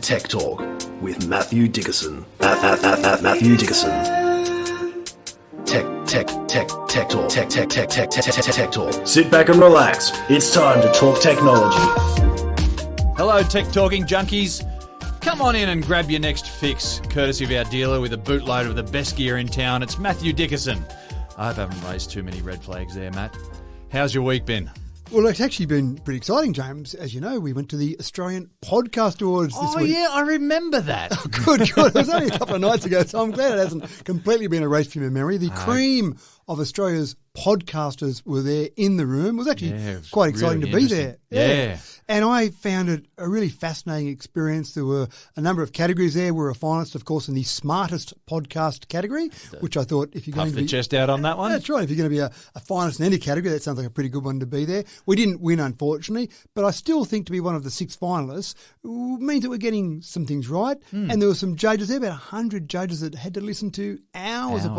Tech Talk with Matthew Dickerson. Matthew Dickerson. Tech Talk. Sit back and relax. It's time to talk technology. Hello, Tech Talking junkies. Come on in and grab your next fix, courtesy of our dealer with a bootload of the best gear in town. It's Matthew Dickerson. I hope I haven't raised too many red flags there, Matt. How's your week been? Well, it's actually been pretty exciting, James. As you know, we went to the Australian Podcast Awards this week. Oh, yeah, I remember that. Good. It was only a couple of nights ago, so I'm glad it hasn't completely been erased from your memory. The cream of Australia's podcasters were there in the room. It was actually quite exciting to be there. Yeah. And I found it a really fascinating experience. There were a number of categories there. We were a finalist, of course, in the smartest podcast category, which I thought if you're going to be... Puff the chest out on that one? That's right. If you're going to be a finalist in any category, that sounds like a pretty good one to be there. We didn't win, unfortunately, but I still think to be one of the 6 finalists means that we're getting some things right. And there were some judges there, about 100 judges that had to listen to hours of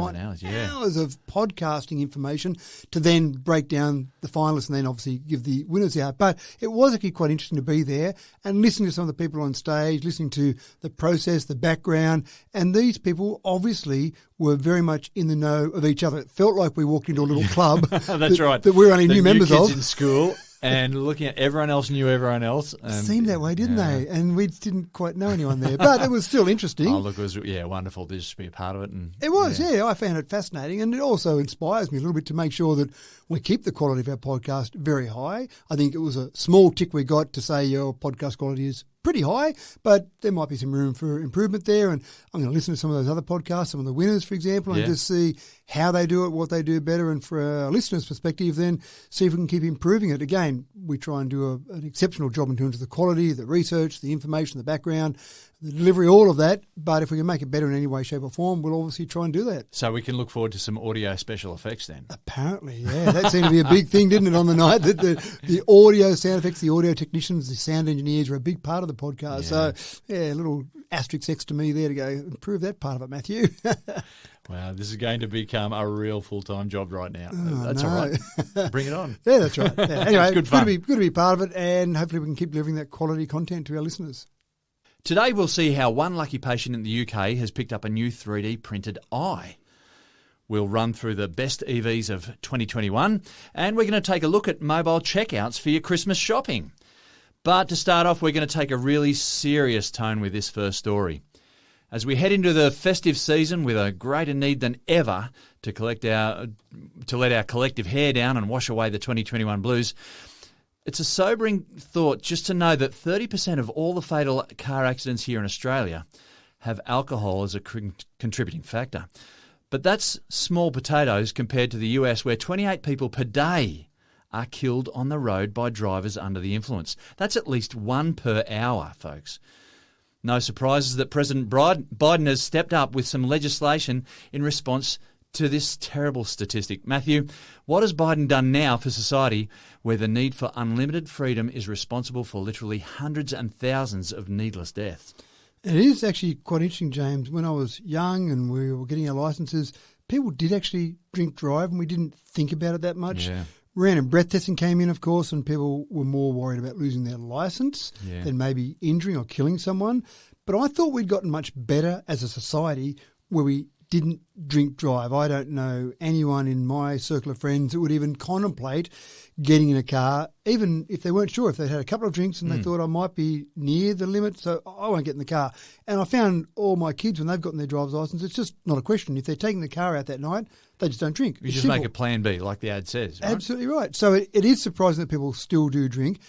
podcasting information to then break down the finalists and then obviously give the winners out. But it was actually quite interesting to be there and listening to some of the people on stage, listening to the process, the background, and these people obviously were very much in the know of each other. It felt like we walked into a little club That's right. that we were only new members kids of. In school. And looking at everyone else knew everyone else. Seemed that way, didn't they? And we didn't quite know anyone there. But it was still interesting. Oh, look, it was wonderful to just be a part of it. And it was, I found it fascinating. And it also inspires me a little bit to make sure that we keep the quality of our podcast very high. I think it was a small tick we got to say your podcast quality is pretty high, but there might be some room for improvement there. And I'm going to listen to some of those other podcasts, some of the winners, for example, and just see how they do it, what they do better. And for our listeners' perspective, then see if we can keep improving it. Again, we try and do an exceptional job in terms of the quality, the research, the information, the background, the delivery, all of that. But if we can make it better in any way, shape or form, we'll obviously try and do that. So we can look forward to some audio special effects then? Apparently, yeah. That seemed to be a big thing, didn't it, on the night? That the audio sound effects, the audio technicians, the sound engineers were a big part of the podcast. So, a little asterisk next to me there to go, improve that part of it, Matthew. Wow, this is going to become a real full-time job right now. That's all right. Bring it on. Yeah, that's right. Yeah. Anyway, good fun. Good to be part of it, and hopefully we can keep delivering that quality content to our listeners. Today we'll see how one lucky patient in the UK has picked up a new 3D printed eye. We'll run through the best EVs of 2021, and we're going to take a look at mobile checkouts for your Christmas shopping. But to start off, we're going to take a really serious tone with this first story. As we head into the festive season with a greater need than ever to let our collective hair down and wash away the 2021 blues, it's a sobering thought just to know that 30% of all the fatal car accidents here in Australia have alcohol as a contributing factor. But that's small potatoes compared to the US, where 28 people per day are killed on the road by drivers under the influence. That's at least 1 per hour, folks. No surprises that President Biden has stepped up with some legislation in response to this terrible statistic. Matthew, what has Biden done now for society where the need for unlimited freedom is responsible for literally hundreds and thousands of needless deaths? It is actually quite interesting, James. When I was young and we were getting our licences, people did actually drink drive and we didn't think about it that much. Yeah. Random breath testing came in, of course, and people were more worried about losing their licence than maybe injuring or killing someone. But I thought we'd gotten much better as a society where we didn't drink drive. I don't know anyone in my circle of friends that would even contemplate getting in a car, even if they weren't sure, if they'd had a couple of drinks and they thought I might be near the limit, so I won't get in the car. And I found all my kids, when they've gotten their driver's licence, it's just not a question. If they're taking the car out that night, they just don't drink. You just make a plan B, like the ad says, right? Absolutely right. So it is surprising that people still do drink.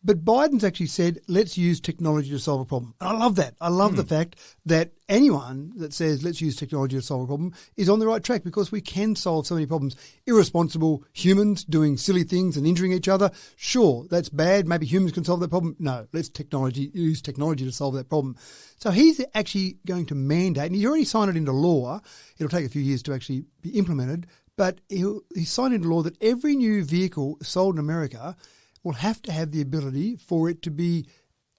But Biden's actually said, let's use technology to solve a problem. And I love that. I love the fact that anyone that says let's use technology to solve a problem is on the right track, because we can solve so many problems. Irresponsible humans doing silly things and injuring each other, sure, that's bad. Maybe humans can solve that problem. No, let's use technology to solve that problem. So he's actually going to mandate, and he's already signed it into law. It'll take a few years to actually be implemented, but he's signed into law that every new vehicle sold in America will have to have the ability for it to be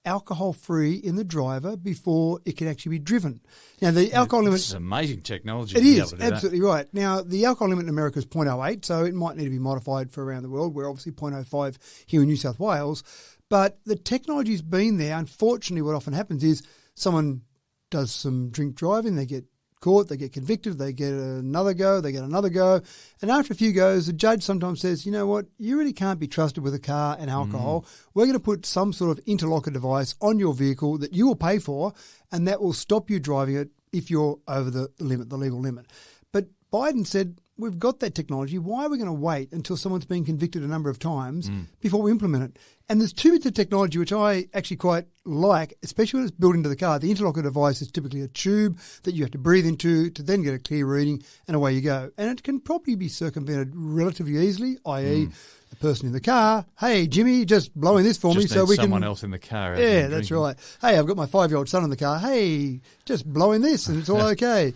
alcohol-free in the driver before it can actually be driven. Now, the alcohol limit... This is amazing technology. It is, absolutely right. Now, the alcohol limit in America is 0.08, so it might need to be modified for around the world. We're obviously 0.05 here in New South Wales. But the technology's been there. Unfortunately, what often happens is someone does some drink driving, they get caught, they get convicted, they get another go, and after a few goes, the judge sometimes says, you know what, you really can't be trusted with a car and alcohol. We're going to put some sort of interlocutor device on your vehicle that you will pay for, and that will stop you driving it if you're over the limit, the legal limit. But Biden said, we've got that technology. Why are we going to wait until someone's been convicted a number of times before we implement it? And there's two bits of technology which I actually quite like, especially when it's built into the car. The interlocutor device is typically a tube that you have to breathe into to then get a clear reading, and away you go. And it can probably be circumvented relatively easily, i.e. the person in the car, hey, Jimmy, just blowing this for me so we can... someone else in the car. Yeah, that's right. Hey, I've got my 5-year-old son in the car. Hey, just blowing this and it's all okay.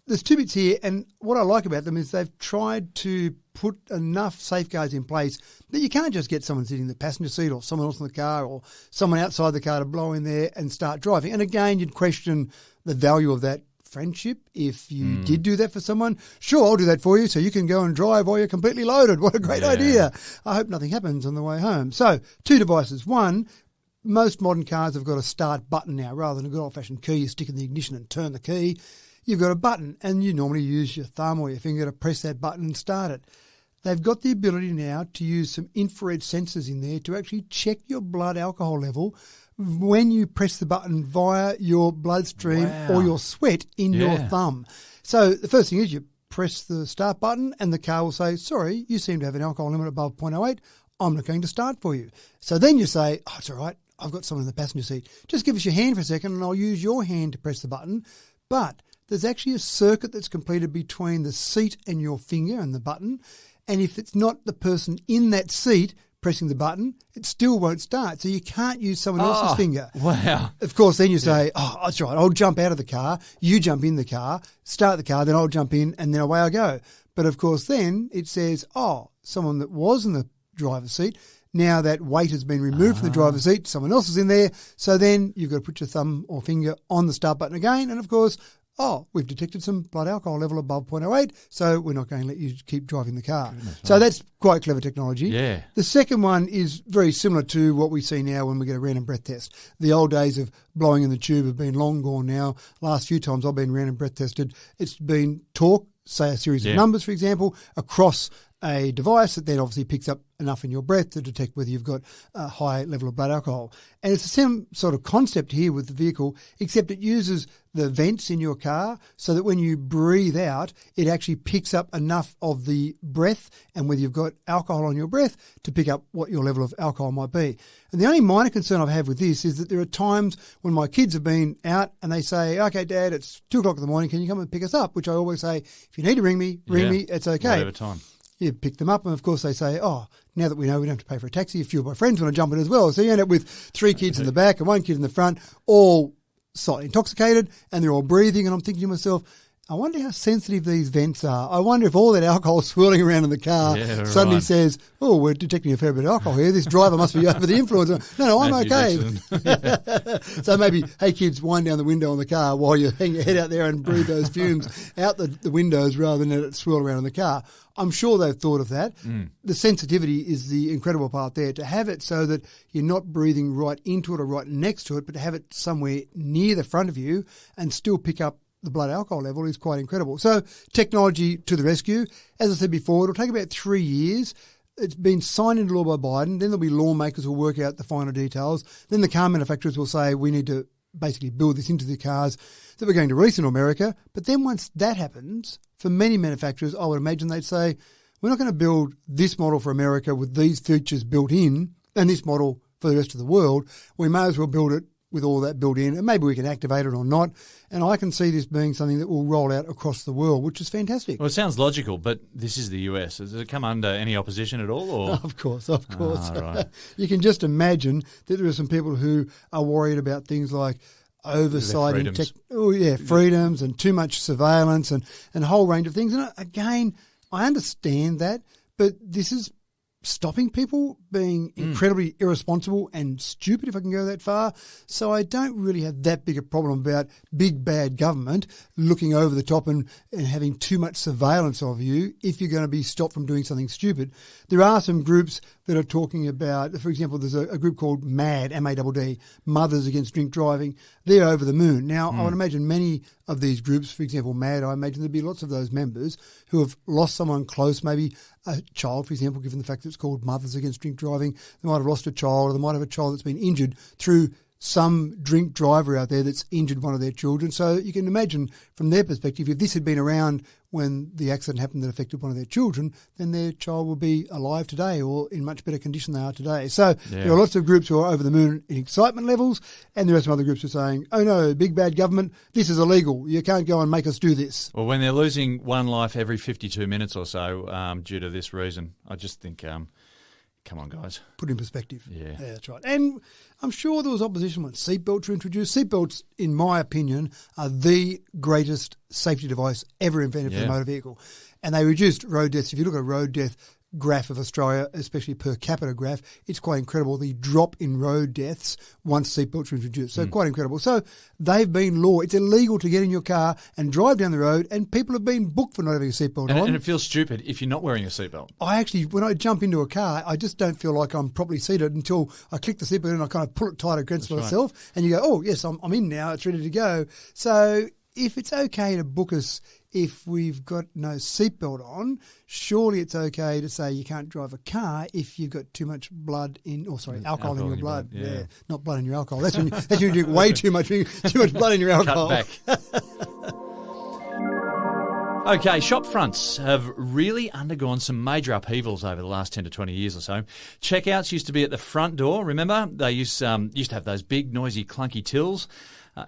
There's two bits here, and what I like about them is they've tried to put enough safeguards in place that you can't just get someone sitting in the passenger seat or someone else in the car or someone outside the car to blow in there and start driving. And again, you'd question the value of that friendship if you did do that for someone. Sure, I'll do that for you so you can go and drive while you're completely loaded. What a great idea. I hope nothing happens on the way home. So, two devices. One, most modern cars have got a start button now. Rather than a good old-fashioned key, you stick in the ignition and turn the key. You've got a button, and you normally use your thumb or your finger to press that button and start it. They've got the ability now to use some infrared sensors in there to actually check your blood alcohol level when you press the button via your bloodstream or your sweat in your thumb. So the first thing is you press the start button and the car will say, sorry, you seem to have an alcohol limit above 0.08. I'm not going to start for you. So then you say, oh, it's all right. I've got someone in the passenger seat. Just give us your hand for a second and I'll use your hand to press the button. But there's actually a circuit that's completed between the seat and your finger and the button. And if it's not the person in that seat pressing the button, it still won't start. So you can't use someone else's finger. Wow. Of course, then you say, oh, that's right, I'll jump out of the car, you jump in the car, start the car, then I'll jump in, and then away I go. But of course, then it says, oh, someone that was in the driver's seat, now that weight has been removed from the driver's seat, someone else is in there. So then you've got to put your thumb or finger on the start button again. And of course, oh, we've detected some blood alcohol level above 0.08, so we're not going to let you keep driving the car. So that's quite clever technology. Yeah. The second one is very similar to what we see now when we get a random breath test. The old days of blowing in the tube have been long gone now. Last few times I've been random breath tested, it's been talk, say a series of numbers, for example, across a device that then obviously picks up enough in your breath to detect whether you've got a high level of blood alcohol. And it's the same sort of concept here with the vehicle, except it uses the vents in your car so that when you breathe out, it actually picks up enough of the breath and whether you've got alcohol on your breath to pick up what your level of alcohol might be. And the only minor concern I have with this is that there are times when my kids have been out and they say, okay, Dad, it's 2 o'clock in the morning, can you come and pick us up? Which I always say, if you need to ring me, it's okay. Whatever time. You pick them up, and of course they say, oh, now that we know we don't have to pay for a taxi, a few of my friends want to jump in as well. So you end up with 3 kids in the back and 1 kid in the front, all slightly intoxicated, and they're all breathing. And I'm thinking to myself, I wonder how sensitive these vents are. I wonder if all that alcohol swirling around in the car suddenly says, oh, we're detecting a fair bit of alcohol here. This driver must be over the influence. No, I'm okay. So maybe, hey, kids, wind down the window on the car while you hang your head out there and breathe those fumes out the windows rather than let it swirl around in the car. I'm sure they've thought of that. The sensitivity is the incredible part there, to have it so that you're not breathing right into it or right next to it, but to have it somewhere near the front of you and still pick up the blood alcohol level is quite incredible. So technology to the rescue. As I said before, it'll take about 3 years. It's been signed into law by Biden. Then there'll be lawmakers who will work out the finer details. Then the car manufacturers will say, we need to basically build this into the cars that we're going to release in America. But then once that happens, for many manufacturers, I would imagine they'd say, we're not going to build this model for America with these features built in and this model for the rest of the world. We may as well build it with all that built in, and maybe we can activate it or not. And I can see this being something that will roll out across the world, which is fantastic. Well, it sounds logical, but this is the US. Does it come under any opposition at all? Or? Of course. Right. You can just imagine that there are some people who are worried about things like oversight in freedoms and too much surveillance and a whole range of things. And again, I understand that, but this is stopping people being incredibly irresponsible and stupid, if I can go that far. So I don't really have that big a problem about big bad government looking over the top and having too much surveillance of you if you're going to be stopped from doing something stupid. There are some groups that are talking about, for example, there's a group called MAD, M-A-D-D, Mothers Against Drink Driving. They're over the moon. Now, I would imagine many of these groups, for example, MAD, I imagine there'd be lots of those members who have lost someone close, maybe a child, for example, given the fact that it's called Mothers Against Drink Driving. They might have lost a child, or they might have a child that's been injured through some drink driver out there that's injured one of their children. So you can imagine from their perspective, if this had been around when the accident happened that affected one of their children, then their child will be alive today or in much better condition than they are today. So there are lots of groups who are over the moon in excitement levels, and there are some other groups who are saying, oh no, big bad government, this is illegal. You can't go and make us do this. Well, when they're losing one life every 52 minutes or so due to this reason, I just think... come on, guys. Put it in perspective. Yeah, that's right. And I'm sure there was opposition when seatbelts were introduced. Seatbelts, in my opinion, are the greatest safety device ever invented for a motor vehicle. And they reduced road deaths. If you look at a road death graph of Australia, especially per capita graph, it's quite incredible, the drop in road deaths once seatbelts were introduced. So quite incredible. So they've been law. It's illegal to get in your car and drive down the road, and people have been booked for not having a seatbelt on. And it feels stupid if you're not wearing a seatbelt. I actually, when I jump into a car, I just don't feel like I'm properly seated until I click the seatbelt and I kind of pull it tight against myself. Right. And you go, oh, yes, I'm in now. It's ready to go. So if it's okay to book us if we've got no seatbelt on, surely it's okay to say you can't drive a car if you've got too much blood in, alcohol in your blood. Yeah, not blood in your alcohol. That's when you drink way too much blood in your alcohol. Cut back. Okay, shop fronts have really undergone some major upheavals over the last 10 to 20 years or so. Checkouts used to be at the front door, remember? They used to have those big, noisy, clunky tills.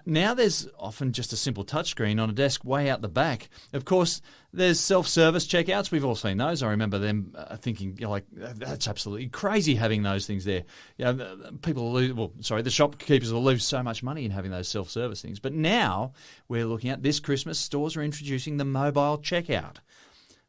Now there's often just a simple touchscreen on a desk way out the back. Of course, there's self-service checkouts. We've all seen those. I remember them thinking, that's absolutely crazy having those things there. The shopkeepers will lose so much money in having those self-service things. But now we're looking at this Christmas, stores are introducing the mobile checkout.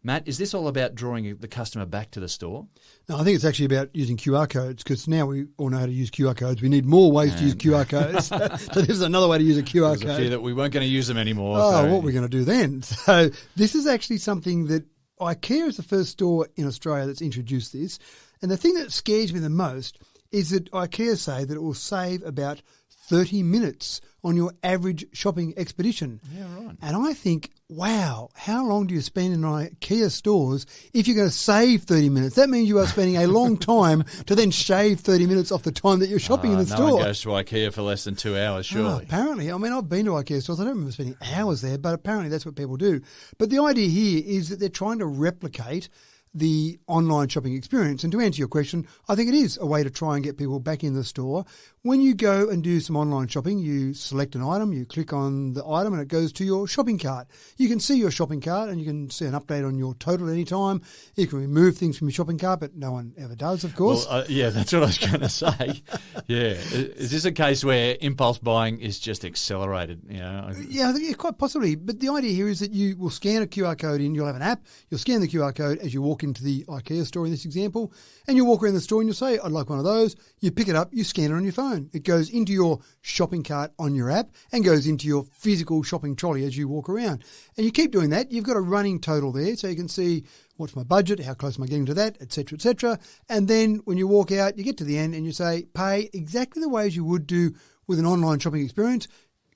Matt, is this all about drawing the customer back to the store? No, I think it's actually about using QR codes, because now we all know how to use QR codes. We need more ways to use QR codes. So this is another way to use a QR code. There's a fear that we weren't going to use them anymore. What are we going to do then? So this is actually something that IKEA is the first store in Australia that's introduced this. And the thing that scares me the most is that IKEA say that it will save about 30 minutes on your average shopping expedition. Yeah, right. And I think, wow, how long do you spend in IKEA stores if you're going to save 30 minutes? That means you are spending a long time to then shave 30 minutes off the time that you're shopping in the store. No one goes to IKEA for less than 2 hours, surely. Apparently. I mean, I've been to IKEA stores. I don't remember spending hours there, but apparently that's what people do. But the idea here is that they're trying to replicate the online shopping experience. And to answer your question, I think it is a way to try and get people back in the store. When you go and do some online shopping, you select an item, you click on the item, and it goes to your shopping cart. You can see your shopping cart, and you can see an update on your total any time. You can remove things from your shopping cart, but no one ever does, of course. Well, that's what I was going to say. Yeah. Is this a case where impulse buying is just accelerated? Yeah, I think quite possibly. But the idea here is that you will scan a QR code in. You'll have an app. You'll scan the QR code as you walk into the IKEA store in this example, and you walk around the store and you'll say, I'd like one of those. You pick it up, you scan it on your phone. It goes into your shopping cart on your app and goes into your physical shopping trolley as you walk around. And you keep doing that. You've got a running total there, so you can see what's my budget, how close am I getting to that, etc., etc. And then when you walk out, you get to the end and you say, pay exactly the way as you would do with an online shopping experience.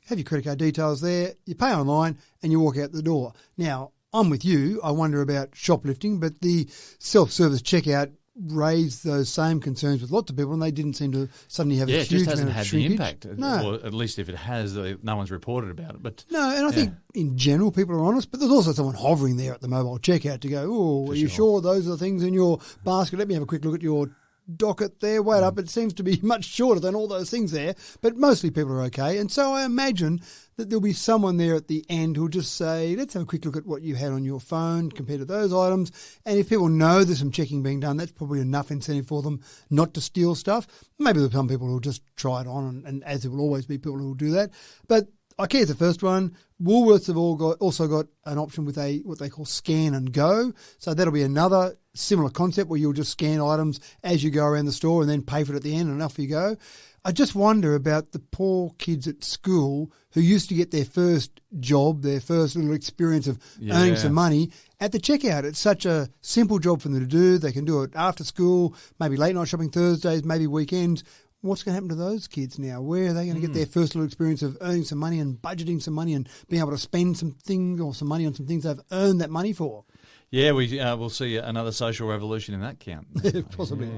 Have your credit card details there, you pay online, and you walk out the door. Now, I'm with you. I wonder about shoplifting, but the self-service checkout raised those same concerns with lots of people, and they didn't seem to suddenly have a huge amount of shrinkage. It just hasn't had the impact. No. Or at least if it has, no one's reported about it. But no, and I think in general people are honest, but there's also someone hovering there at the mobile checkout to go, are you sure those are the things in your basket? Let me have a quick look at your docket there. Wait up, it seems to be much shorter than all those things there, but mostly people are okay. And so I imagine that there'll be someone there at the end who'll just say, let's have a quick look at what you had on your phone compared to those items. And if people know there's some checking being done, that's probably enough incentive for them not to steal stuff. Maybe there's some people who'll just try it on, and as there will always be people who will do that. But IKEA's the first one. Woolworths have also got an option with what they call scan and go. So that'll be another similar concept where you'll just scan items as you go around the store and then pay for it at the end and off you go. I just wonder about the poor kids at school who used to get their first job, their first little experience of earning some money at the checkout. It's such a simple job for them to do. They can do it after school, maybe late night shopping Thursdays, maybe weekends. What's going to happen to those kids now? Where are they going to get their first little experience of earning some money and budgeting some money and being able to spend some things or some money on some things they've earned that money for? Yeah, we'll see another social revolution in that count. Possibly.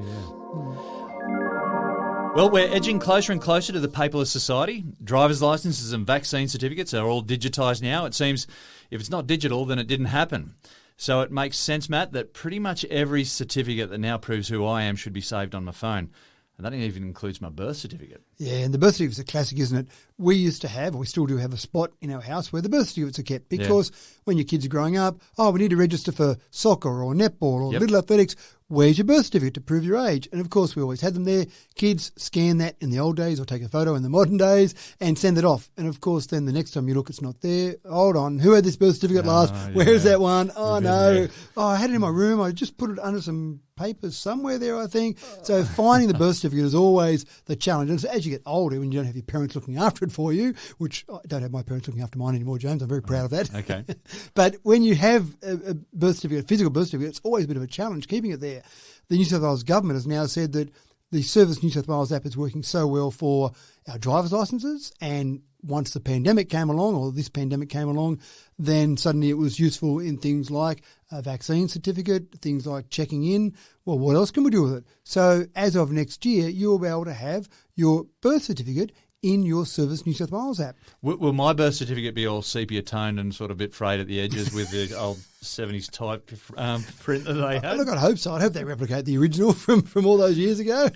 Well, we're edging closer and closer to the paperless society. Driver's licenses and vaccine certificates are all digitised now. It seems if it's not digital, then it didn't happen. So it makes sense, Matt, that pretty much every certificate that now proves who I am should be saved on my phone. And that even includes my birth certificate. Yeah, and the birth certificate's a classic, isn't it? We used to have, or we still do have, a spot in our house where the birth certificates are kept because when your kids are growing up, we need to register for soccer or netball or little athletics. Where's your birth certificate to prove your age? And, of course, we always had them there. Kids scan that in the old days or take a photo in the modern days and send it off. And, of course, then the next time you look, it's not there. Hold on. Who had this birth certificate last? Where is that one? Oh, no. Oh, I had it in my room. I just put it under some papers somewhere there, I think. So finding the birth certificate is always the challenge. And so as you get older, when you don't have your parents looking after it for you, which I don't have my parents looking after mine anymore, James. I'm very proud of that. Okay. But when you have a birth certificate, a physical birth certificate, it's always a bit of a challenge keeping it there. The New South Wales government has now said that the Service New South Wales app is working so well for our driver's licences, and once the pandemic came along, or this pandemic came along, then suddenly it was useful in things like a vaccine certificate, things like checking in. Well, what else can we do with it? So as of next year, you'll be able to have your birth certificate in your Service New South Wales app. Will my birth certificate be all sepia toned and sort of a bit frayed at the edges with the old 70s type print that they had? Look, I'd hope so. I'd hope they replicate the original from all those years ago.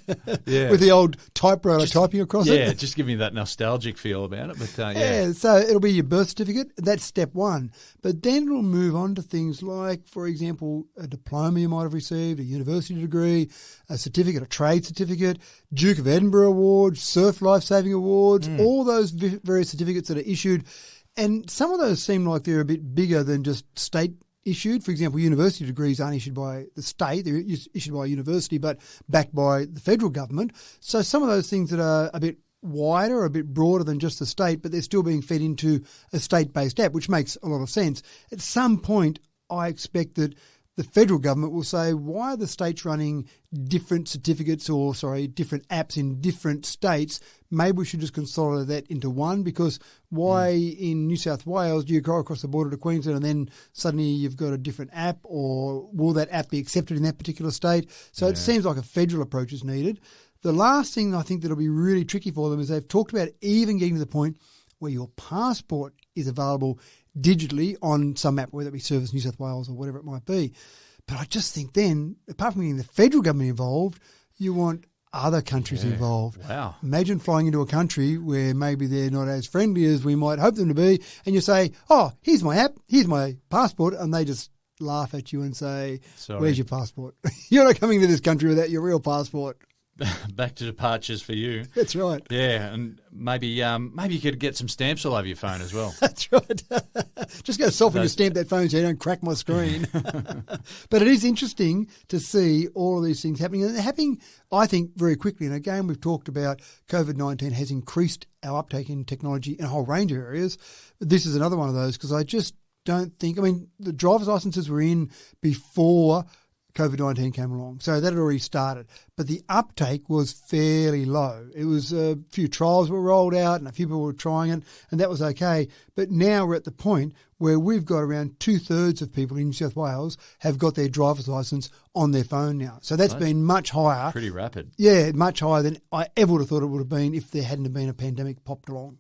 Yeah. With the old typewriter typing across it. Yeah, just give me that nostalgic feel about it. But yeah, so it'll be your birth certificate. That's step one. But then it'll move on to things like, for example, a diploma you might have received, a university degree, a certificate, a trade certificate, Duke of Edinburgh Award, Surf Lifesaving Awards, all those various certificates that are issued. And some of those seem like they're a bit bigger than just state issued. For example, university degrees aren't issued by the state. They're issued by a university, but backed by the federal government. So some of those things that are a bit wider, a bit broader than just the state, but they're still being fed into a state-based app, which makes a lot of sense. At some point, I expect that the federal government will say, why are the states running different certificates different apps in different states? Maybe we should just consolidate that into one, because why in New South Wales do you go across the border to Queensland and then suddenly you've got a different app, or will that app be accepted in that particular state? So it seems like a federal approach is needed. The last thing I think that'll be really tricky for them is they've talked about even getting to the point where your passport is available digitally on some app, whether it be Service New South Wales or whatever it might be. But I just think then, apart from getting the federal government involved, you want other countries involved. Wow. Imagine flying into a country where maybe they're not as friendly as we might hope them to be, and you say, oh, here's my app, here's my passport, and they just laugh at you and say, sorry, where's your passport? You're not coming to this country without your real passport. Back to departures for you. That's right. Yeah, and maybe you could get some stamps all over your phone as well. That's right. Just go soften your stamp that phone so you don't crack my screen. But it is interesting to see all of these things happening. And they're happening, I think, very quickly. And again, we've talked about COVID-19 has increased our uptake in technology in a whole range of areas. This is another one of those, because I just don't think, the driver's licenses were in before COVID-19 came along. So that had already started. But the uptake was fairly low. It was a few trials were rolled out and a few people were trying it, and that was okay. But now we're at the point where we've got around 2/3 of people in New South Wales have got their driver's licence on their phone now. So that's been much higher. Pretty rapid. Yeah, much higher than I ever would have thought it would have been if there hadn't been a pandemic popped along.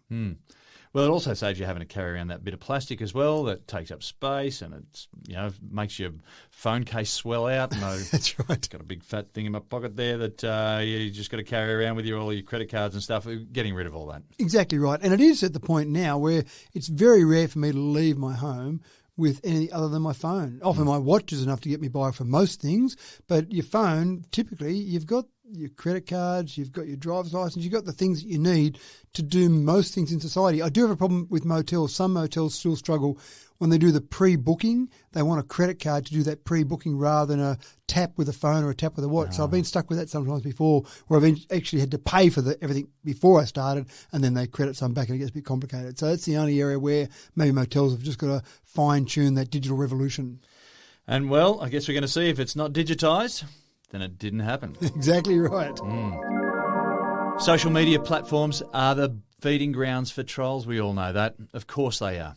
Well, it also saves you having to carry around that bit of plastic as well that takes up space, and it's makes your phone case swell out. That's right. It's got a big fat thing in my pocket there that you just got to carry around with you, all your credit cards and stuff. Getting rid of all that. Exactly right. And it is at the point now where it's very rare for me to leave my home with anything other than my phone. Often my watch is enough to get me by for most things, but your phone, typically, you've got your credit cards, you've got your driver's license, you've got the things that you need to do most things in society. I do have a problem with motels. Some motels still struggle when they do the pre-booking. They want a credit card to do that pre-booking rather than a tap with a phone or a tap with a watch. So I've been stuck with that sometimes before, where I've actually had to pay for everything before I started, and then they credit some back and it gets a bit complicated. So that's the only area where maybe motels have just got to fine-tune that digital revolution. And, well, I guess we're going to see if it's not digitised, then it didn't happen. Exactly right. Social media platforms are the feeding grounds for trolls. We all know that. Of course they are.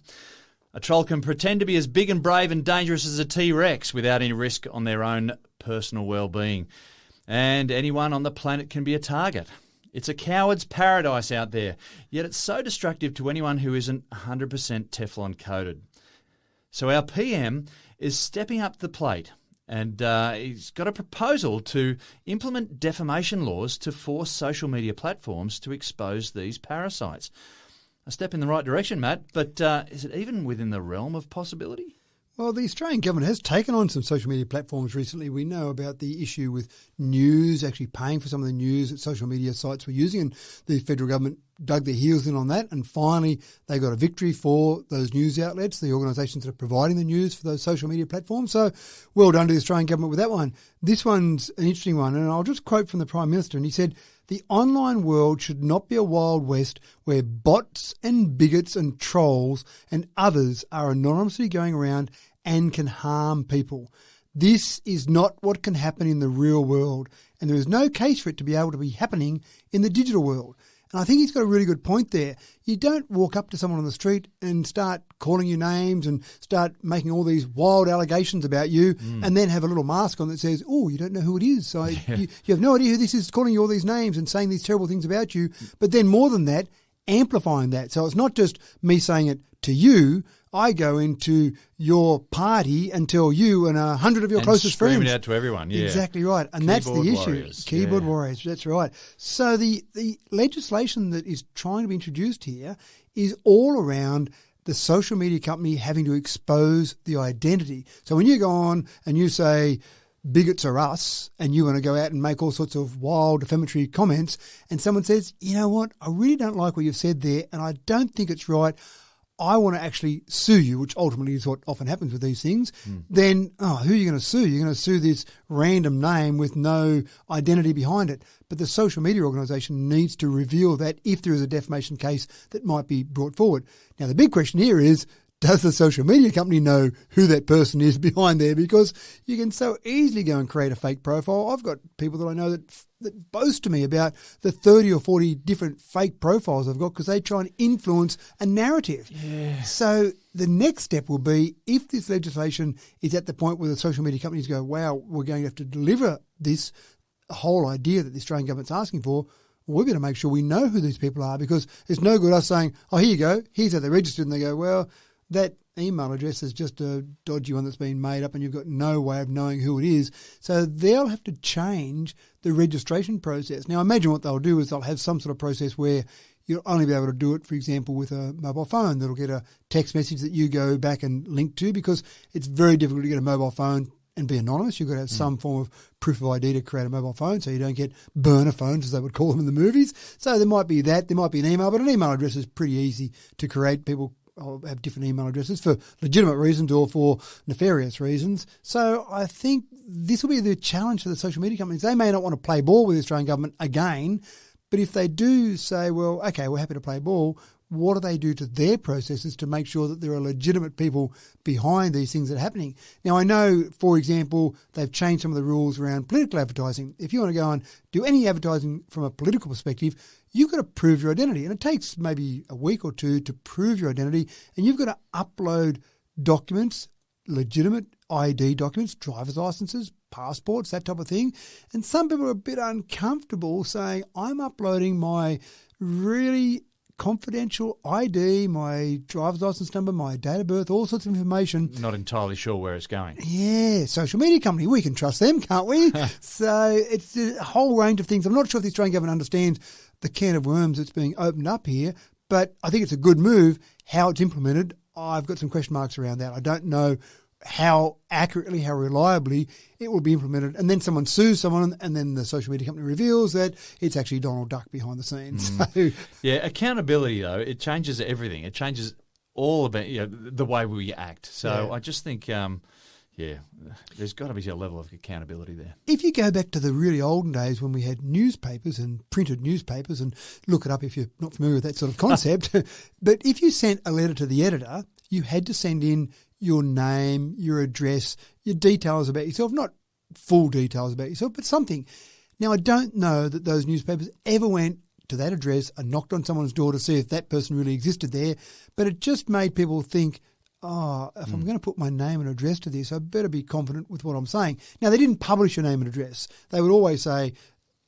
A troll can pretend to be as big and brave and dangerous as a T-Rex without any risk on their own personal well-being. And anyone on the planet can be a target. It's a coward's paradise out there, yet it's so destructive to anyone who isn't 100% Teflon coated. So our PM is stepping up the plate, and he's got a proposal to implement defamation laws to force social media platforms to expose these parasites. A step in the right direction, Matt, but is it even within the realm of possibility? Well, the Australian government has taken on some social media platforms recently. We know about the issue with news, actually paying for some of the news that social media sites were using, and the federal government dug their heels in on that, and finally they got a victory for those news outlets, the organisations that are providing the news for those social media platforms. So well done to the Australian government with that one. This one's an interesting one, and I'll just quote from the Prime Minister, and he said, "The online world should not be a wild west where bots and bigots and trolls and others are anonymously going around and can harm people. This is not what can happen in the real world, and there is no case for it to be able to be happening in the digital world." And I think he's got a really good point there. You don't walk up to someone on the street and start calling you names and start making all these wild allegations about you and then have a little mask on that says, "Oh, you don't know who it is. So you have no idea who this is calling you all these names and saying these terrible things about you." But then more than that, amplifying that. So it's not just me saying it to you. I go into your party and tell you and 100 of your closest friends. Scream it out to everyone, yeah. Exactly right. And that's the issue. Warriors. Keyboard warriors, that's right. So the legislation that is trying to be introduced here is all around the social media company having to expose the identity. So when you go on and you say, "Bigots are us," and you want to go out and make all sorts of wild defamatory comments, and someone says, "You know what, I really don't like what you've said there, and I don't think it's right. I want to actually sue you," which ultimately is what often happens with these things, then, who are you going to sue? You're going to sue this random name with no identity behind it. But the social media organisation needs to reveal that if there is a defamation case that might be brought forward. Now, the big question here is, does the social media company know who that person is behind there? Because you can so easily go and create a fake profile. I've got people that I know that boast to me about the 30 or 40 different fake profiles I've got because they try and influence a narrative. Yeah. So the next step will be, if this legislation is at the point where the social media companies go, "Wow, we're going to have to deliver this whole idea that the Australian government's asking for," we better make sure we know who these people are, because it's no good us saying, "Oh, here you go, here's how they're registered," and they go, "Well, that email address is just a dodgy one that's been made up and you've got no way of knowing who it is." So they'll have to change the registration process. Now, imagine what they'll do is they'll have some sort of process where you'll only be able to do it, for example, with a mobile phone. That'll get a text message that you go back and link to, because it's very difficult to get a mobile phone and be anonymous. You've got to have some form of proof of ID to create a mobile phone, so you don't get burner phones, as they would call them in the movies. So there might be that. There might be an email, but an email address is pretty easy to create. People have different email addresses for legitimate reasons or for nefarious reasons. So I think this will be the challenge for the social media companies. They may not want to play ball with the Australian government again, but if they do say, "Well, okay, we're happy to play ball," what do they do to their processes to make sure that there are legitimate people behind these things that are happening? Now, I know, for example, they've changed some of the rules around political advertising. If you want to go and do any advertising from a political perspective, you've got to prove your identity. And it takes maybe a week or two to prove your identity. And you've got to upload documents, legitimate ID documents, driver's licenses, passports, that type of thing. And some people are a bit uncomfortable saying, "I'm uploading my really confidential ID, my driver's license number, my date of birth, all sorts of information." Not entirely sure where it's going. Yeah, social media company, we can trust them, can't we? So it's a whole range of things. I'm not sure if the Australian government understands the can of worms that's being opened up here, but I think it's a good move. How it's implemented, I've got some question marks around that. I don't know how accurately, how reliably it will be implemented. And then someone sues someone, and then the social media company reveals that it's actually Donald Duck behind the scenes. So, Yeah, accountability, though, it changes everything. It changes all about the way we act. So I just think, there's got to be a level of accountability there. if you go back to the really olden days when we had newspapers and printed newspapers, and look it up if you're not familiar with that sort of concept, but if you sent a letter to the editor, you had to send in your name, your address, your details about yourself, not full details about yourself, but something. Now, I don't know that those newspapers ever went to that address and knocked on someone's door to see if that person really existed there, but it just made people think, if I'm going to put my name and address to this, I better be confident with what I'm saying. Now, they didn't publish your name and address. They would always say,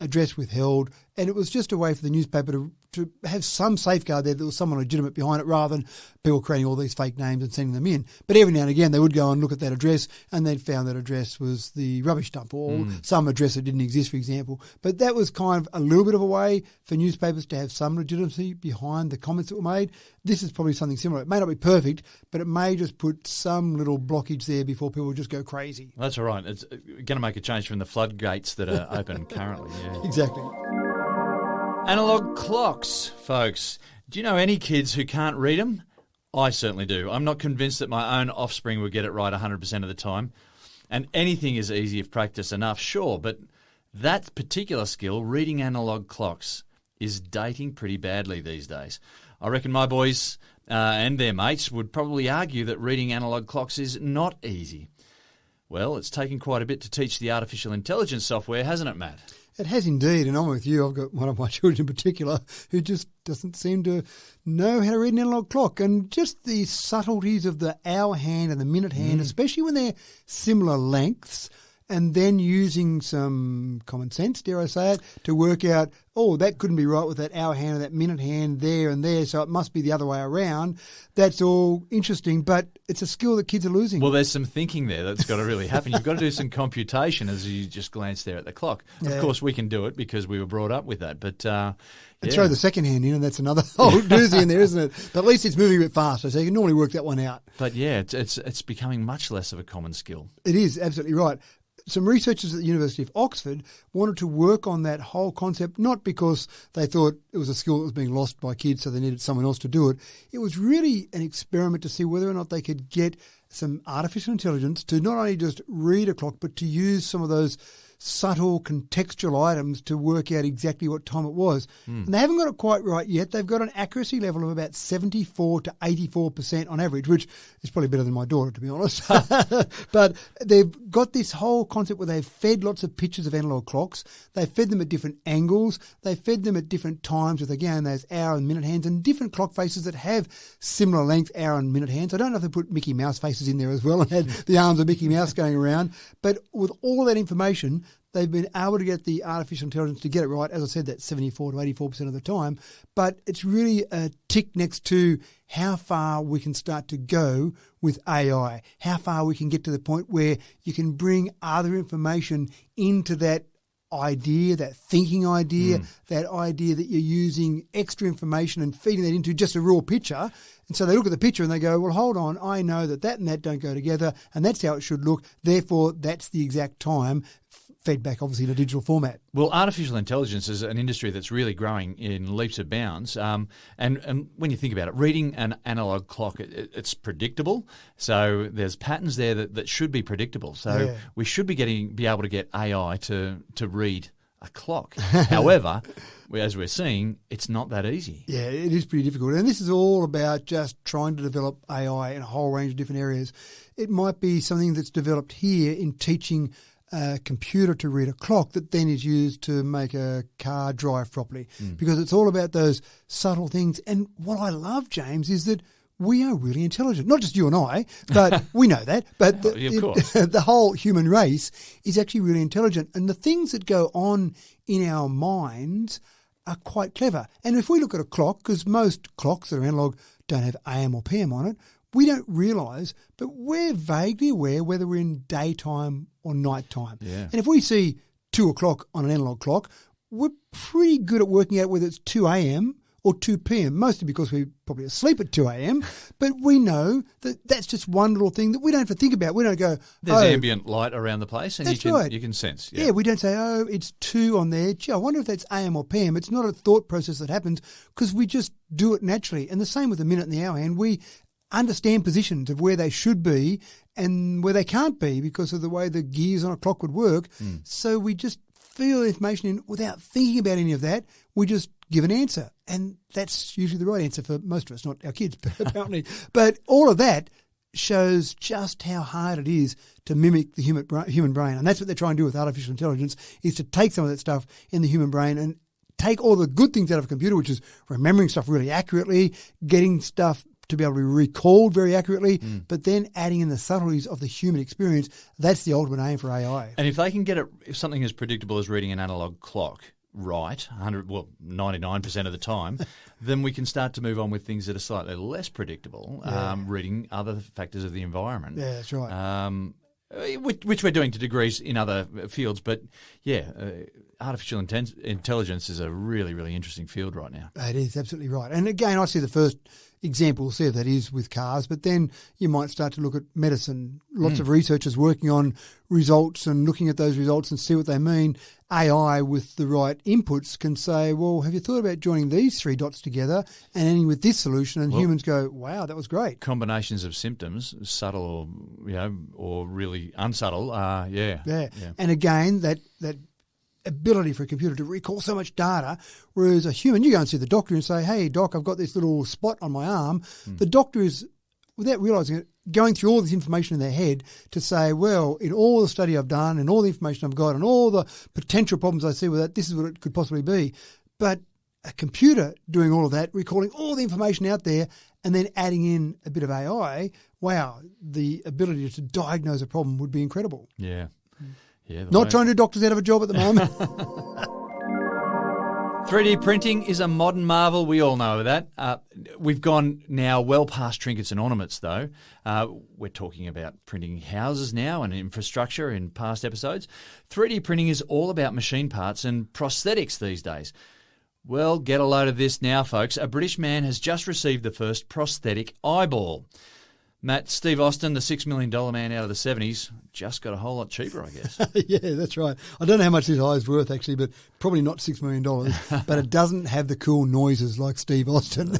address withheld, and it was just a way for the newspaper to have some safeguard there, that was someone legitimate behind it, rather than people creating all these fake names and sending them in. But every now and again, they would go and look at that address, and they'd found that address was the rubbish dump, or some address that didn't exist, for example. But that was kind of a little bit of a way for newspapers to have some legitimacy behind the comments that were made. This is probably something similar. It may not be perfect, but it may just put some little blockage there before people just go crazy. That's all right. It's going to make a change from the floodgates that are open currently. Yeah. Exactly. Analogue clocks, folks. Do you know any kids who can't read them? I certainly do. I'm not convinced that my own offspring would get it right 100% of the time. And anything is easy if practiced enough, sure, but that particular skill, reading analogue clocks, is dating pretty badly these days. I reckon my boys and their mates would probably argue that reading analogue clocks is not easy. Well, it's taken quite a bit to teach the artificial intelligence software, hasn't it, Matt? It has indeed, and I'm with you. I've got one of my children in particular who just doesn't seem to know how to read an analog clock, and just the subtleties of the hour hand and the minute hand, especially when they're similar lengths, and then using some common sense, dare I say it, to work out, that couldn't be right with that hour hand and that minute hand there and there, so it must be the other way around. That's all interesting, but it's a skill that kids are losing. Well, there's some thinking there that's got to really happen. You've got to do some computation as you just glance there at the clock. Yeah. Of course, we can do it because we were brought up with that, but... And throw the second hand in, and that's another whole doozy in there, isn't it? But at least it's moving a bit faster, so you can normally work that one out. But yeah, it's becoming much less of a common skill. It is, absolutely right. Some researchers at the University of Oxford wanted to work on that whole concept, not because they thought it was a skill that was being lost by kids, so they needed someone else to do it. It was really an experiment to see whether or not they could get some artificial intelligence to not only just read a clock, but to use some of those subtle contextual items to work out exactly what time it was. And they haven't got it quite right yet. They've got an accuracy level of about 74 to 84% on average, which is probably better than my daughter, to be honest. But they've got this whole concept where they've fed lots of pictures of analog clocks. They've fed them at different angles. They've fed them at different times with, again, those hour and minute hands, and different clock faces that have similar length hour and minute hands. I don't know if they put Mickey Mouse faces in there as well and had the arms of Mickey Mouse going around. But with all that information, they've been able to get the artificial intelligence to get it right, as I said, that 74 to 84% of the time. But it's really a tick next to how far we can start to go with AI, how far we can get to the point where you can bring other information into that idea, that thinking idea, that idea that you're using extra information and feeding that into just a raw picture. And so they look at the picture and they go, well, hold on, I know that and that don't go together, and that's how it should look. Therefore, that's the exact time, fed back obviously in a digital format. Well, artificial intelligence is an industry that's really growing in leaps and bounds. And when you think about it, reading an analog clock, it's predictable. So there's patterns there that should be predictable. So we should be able to get AI to read a clock. However, as we're seeing, it's not that easy. Yeah, it is pretty difficult. And this is all about just trying to develop AI in a whole range of different areas. It might be something that's developed here in teaching a computer to read a clock that then is used to make a car drive properly, because it's all about those subtle things. And what I love, James, is that we are really intelligent. Not just you and I, but we know that. But the whole human race is actually really intelligent. And the things that go on in our minds are quite clever. And if we look at a clock, because most clocks that are analog don't have AM or PM on it, we don't realise, but we're vaguely aware whether we're in daytime or nighttime. Yeah. And if we see 2 o'clock on an analog clock, we're pretty good at working out whether it's 2 a.m. or 2 p.m, mostly because we're probably asleep at 2 a.m, but we know that that's just one little thing that we don't have to think about. We don't go, there's ambient light around the place and you can sense. Yeah, we don't say, oh, it's 2 on there. Gee, I wonder if that's AM or PM. It's not a thought process that happens because we just do it naturally. And the same with the minute and the hour hand. We understand positions of where they should be and where they can't be because of the way the gears on a clock would work. So we just feel information in without thinking about any of that. We just give an answer. And that's usually the right answer for most of us, not our kids, apparently. But all of that shows just how hard it is to mimic the human brain. And that's what they're trying to do with artificial intelligence, is to take some of that stuff in the human brain and take all the good things out of a computer, which is remembering stuff really accurately, getting stuff to be able to be recalled very accurately, but then adding in the subtleties of the human experience. That's the ultimate aim for AI. And if they can get it, if something as predictable as reading an analog clock right, 99% of the time, then we can start to move on with things that are slightly less predictable, reading other factors of the environment. Yeah, that's right. Which we're doing to degrees in other fields. But, artificial intelligence is a really, really interesting field right now. It is, absolutely right. And again, I see the first example, we'll see if that is with cars, but then you might start to look at medicine. Lots of researchers working on results and looking at those results and see what they mean. AI with the right inputs can say, well, have you thought about joining these 3 dots together and ending with this solution? And humans go, wow, that was great. Combinations of symptoms, subtle or really unsubtle, yeah. And again, that ability for a computer to recall so much data, whereas a human, you go and see the doctor and say, hey, doc, I've got this little spot on my arm. The doctor is, without realising it, going through all this information in their head to say, well, in all the study I've done and all the information I've got and all the potential problems I see with that, this is what it could possibly be. But a computer doing all of that, recalling all the information out there and then adding in a bit of AI, wow, the ability to diagnose a problem would be incredible. Yeah. Not trying to do doctors out of a job at the moment. 3D printing is a modern marvel. We all know that. We've gone now well past trinkets and ornaments, though. We're talking about printing houses now and infrastructure in past episodes. 3D printing is all about machine parts and prosthetics these days. Well, get a load of this now, folks. A British man has just received the first prosthetic eyeball. Matt, Steve Austin, the $6 million man out of the 70s, just got a whole lot cheaper, I guess. Yeah, that's right. I don't know how much this eye is worth, actually, but probably not $6 million. But it doesn't have the cool noises like Steve Austin.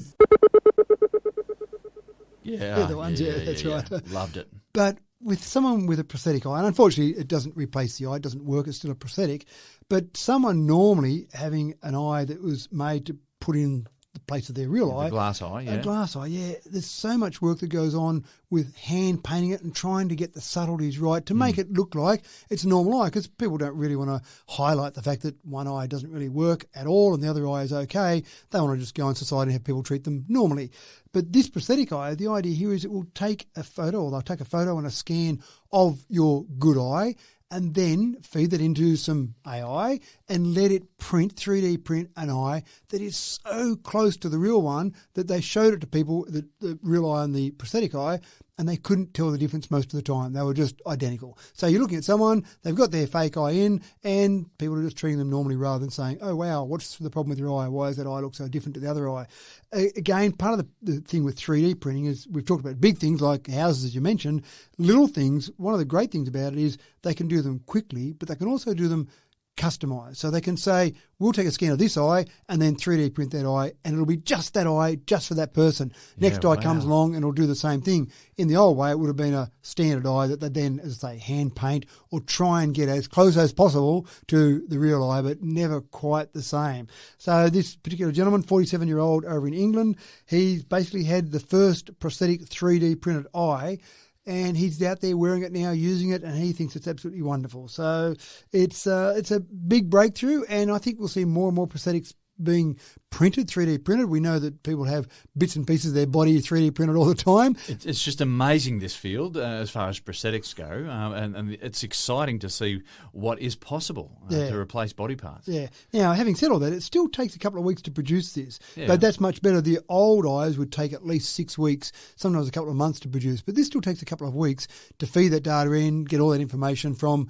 Yeah, the ones, that's right. Loved it. But with someone with a prosthetic eye, and unfortunately it doesn't replace the eye, it doesn't work, it's still a prosthetic, but someone normally having an eye that was made to put in the place of their real eye. A glass eye, yeah. A glass eye, yeah. There's so much work that goes on with hand painting it and trying to get the subtleties right to make it look like it's a normal eye, because people don't really want to highlight the fact that one eye doesn't really work at all and the other eye is okay. They want to just go in society and have people treat them normally. But this prosthetic eye, the idea here is it will take a photo, or they'll take a photo and a scan of your good eye and then feed that into some AI and let it 3D print an eye that is so close to the real one that they showed it to people, the real eye and the prosthetic eye, and they couldn't tell the difference most of the time. They were just identical. So you're looking at someone, they've got their fake eye in, and people are just treating them normally rather than saying, oh, wow, what's the problem with your eye? Why does that eye look so different to the other eye? Again, part of the thing with 3D printing is we've talked about big things like houses, as you mentioned. Little things, one of the great things about it is they can do them quickly, but they can also do them customized. So they can say, we'll take a scan of this eye and then 3D print that eye, and it'll be just that eye, just for that person. Next eye comes along and it'll do the same thing. In the old way, it would have been a standard eye that they then, as I say, hand paint or try and get as close as possible to the real eye, but never quite the same. So this particular gentleman, 47-year-old over in England, he's basically had the first prosthetic 3D printed eye, and he's out there wearing it now, using it, and he thinks it's absolutely wonderful. So it's a big breakthrough, and I think we'll see more and more prosthetics being printed, 3D printed. We know that people have bits and pieces of their body 3D printed all the time. It's just amazing, this field, as far as prosthetics go, and it's exciting to see what is possible to replace body parts. Yeah. Now, having said all that, it still takes a couple of weeks to produce this, but that's much better. The old eyes would take at least 6 weeks, sometimes a couple of months to produce, but this still takes a couple of weeks to feed that data in, get all that information from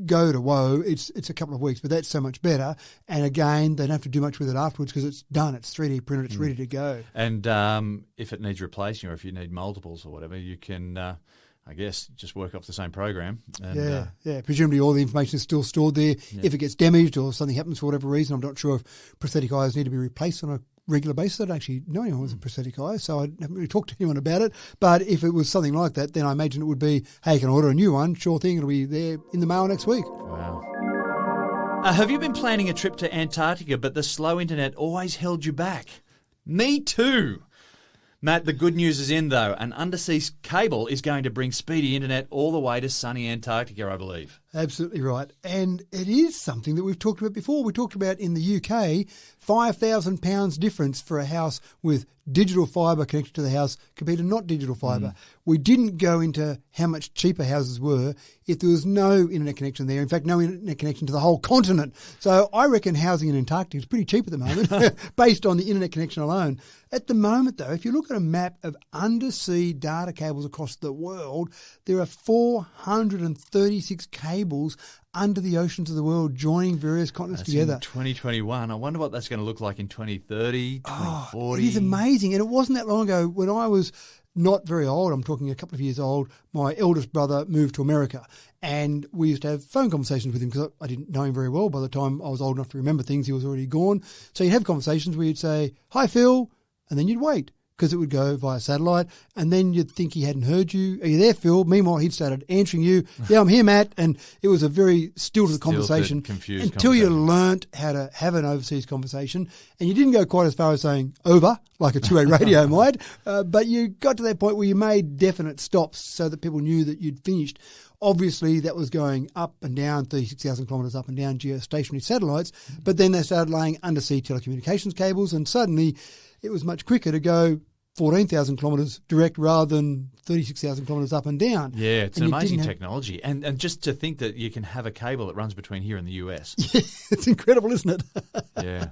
go to woe, it's a couple of weeks, but that's so much better. And again, they don't have to do much with it afterwards because it's done. It's 3D printed. It's ready to go. And if it needs replacing or if you need multiples or whatever, you can, I guess, just work off the same program. And, yeah. Presumably all the information is still stored there. Yeah. If it gets damaged or something happens for whatever reason, I'm not sure if prosthetic eyes need to be replaced on a regular basis. I don't actually know anyone with a prosthetic eye, so I haven't really talked to anyone about it. But if it was something like that, then I imagine it would be, hey, you can order a new one. Sure thing, it'll be there in the mail next week. Wow. Have you been planning a trip to Antarctica, but the slow internet always held you back? Me too. Matt, the good news is in, though. An undersea cable is going to bring speedy internet all the way to sunny Antarctica, I believe. Absolutely right. And it is something that we've talked about before. We talked about in the UK, £5,000 difference for a house with digital fibre connected to the house compared to not digital fibre. We didn't go into how much cheaper houses were if there was no internet connection there. In fact, no internet connection to the whole continent. So I reckon housing in Antarctica is pretty cheap at the moment based on the internet connection alone. At the moment, though, if you look at a map of undersea data cables across the world, there are 436 cables under the oceans of the world joining various continents together. In 2021. I wonder what that's going to look like in 2030, 2040. It is amazing. And it wasn't that long ago when I was not very old, I'm talking a couple of years old, my eldest brother moved to America and we used to have phone conversations with him because I didn't know him very well. By the time I was old enough to remember things, he was already gone. So you'd have conversations where you'd say, "Hi, Phil," and then you'd wait, because it would go via satellite, and then you'd think he hadn't heard you. "Are you there, Phil?" Meanwhile, he'd started answering you. "Yeah, I'm here, Matt." And it was a very stilted conversation until you learnt how to have an overseas conversation. And you didn't go quite as far as saying "over," like a two-way radio might, but you got to that point where you made definite stops so that people knew that you'd finished. Obviously, that was going up and down, 36,000 kilometres up and down geostationary satellites, but then they started laying undersea telecommunications cables, and suddenly it was much quicker to go 14,000 kilometres direct rather than 36,000 kilometres up and down. Yeah, it's an amazing technology. And just to think that you can have a cable that runs between here and the US. Yeah, it's incredible, isn't it? Yeah.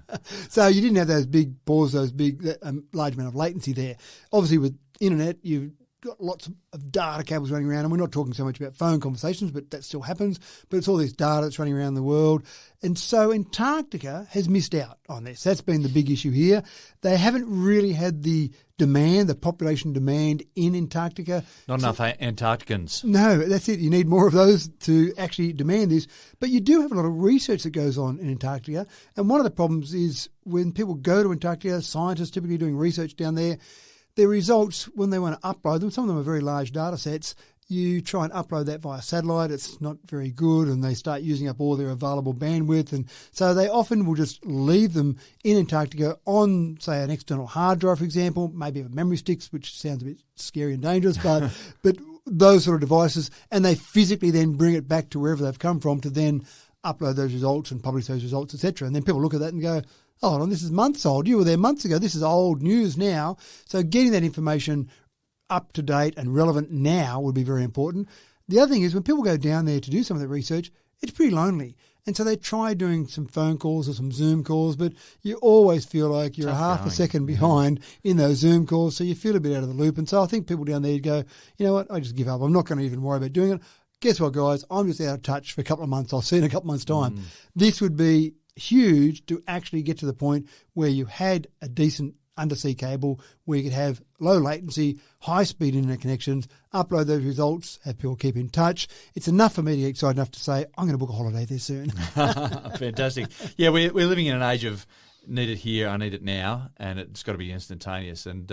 So you didn't have those big pause, those big, large amount of latency there. Obviously with internet, you've got lots of data cables running around, and we're not talking so much about phone conversations, but that still happens. But it's all this data that's running around the world. And so Antarctica has missed out on this. That's been the big issue here. They haven't really had the demand, the population demand in Antarctica. Not enough Antarcticans. No, that's it. You need more of those to actually demand this. But you do have a lot of research that goes on in Antarctica. And one of the problems is when people go to Antarctica, scientists typically doing research down there, their results, when they want to upload them, some of them are very large data sets, you try and upload that via satellite, it's not very good, and they start using up all their available bandwidth. And so they often will just leave them in Antarctica on, say, an external hard drive, for example, maybe a memory sticks, which sounds a bit scary and dangerous, but those sort of devices, and they physically then bring it back to wherever they've come from to then upload those results and publish those results, etc. And then people look at that and go, "Oh, hold on, this is months old. You were there months ago. This is old news now." So getting that information up to date and relevant now would be very important. The other thing is when people go down there to do some of the research, it's pretty lonely. And so they try doing some phone calls or some Zoom calls, but you always feel like you're half a second behind in those Zoom calls, so you feel a bit out of the loop. And so I think people down there go, "You know what, I just give up. I'm not going to even worry about doing it. Guess what, guys? I'm just out of touch for a couple of months. I'll see you in a couple of months' time." This would be huge to actually get to the point where you had a decent undersea cable where you could have low latency, high-speed internet connections, upload those results, have people keep in touch. It's enough for me to get excited enough to say, I'm going to book a holiday there soon. Fantastic. Yeah, we're living in an age of need it here, I need it now, and it's got to be instantaneous. And,